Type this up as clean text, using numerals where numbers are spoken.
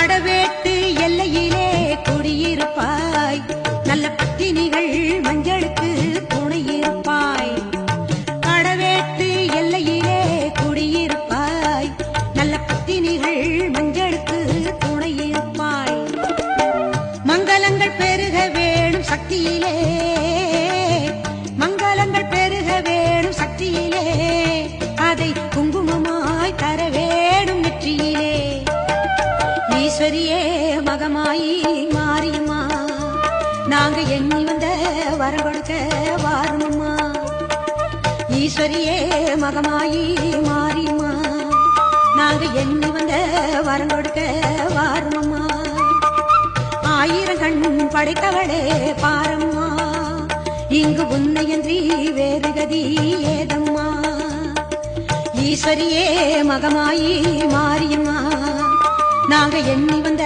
கடவேட்டு எல்லையிலே குடியிருப்பாய், நல்ல பட்டினிகள் மஞ்சளுக்கு துணையிருப்பாய். கடவேட்டு எல்லையிலே குடியிருப்பாய், நல்ல பட்டினிகள் மஞ்சளுக்கு துணையிருப்பாய். மங்களங்கள் பெருக வேணும் சக்தியிலே, மங்களங்கள் பெருக வேணும் சக்தியிலே, அதை குங்குமமாய் தர வேணும் நெற்றியிலே. ஈஸ்வரியே மகமாயி மாரியம்மா, நாங்க எண்ணி வந்த வரம் கொடுக்க வாருமம்மா. ஈஸ்வரியே மகமாயி மாரியம்மா, நாங்க எண்ணி வந்த வரம் கொடுக்க வாருமம்மா. ஆயிரம் கண் படைத்தவளே பாரம்மா, இங்கு உன்னையன்றி வேறு கதி ஏதம்மா. ஈஸ்வரியே மகமாயி மாரியம்மா, நாங்க எண்ணி வந்த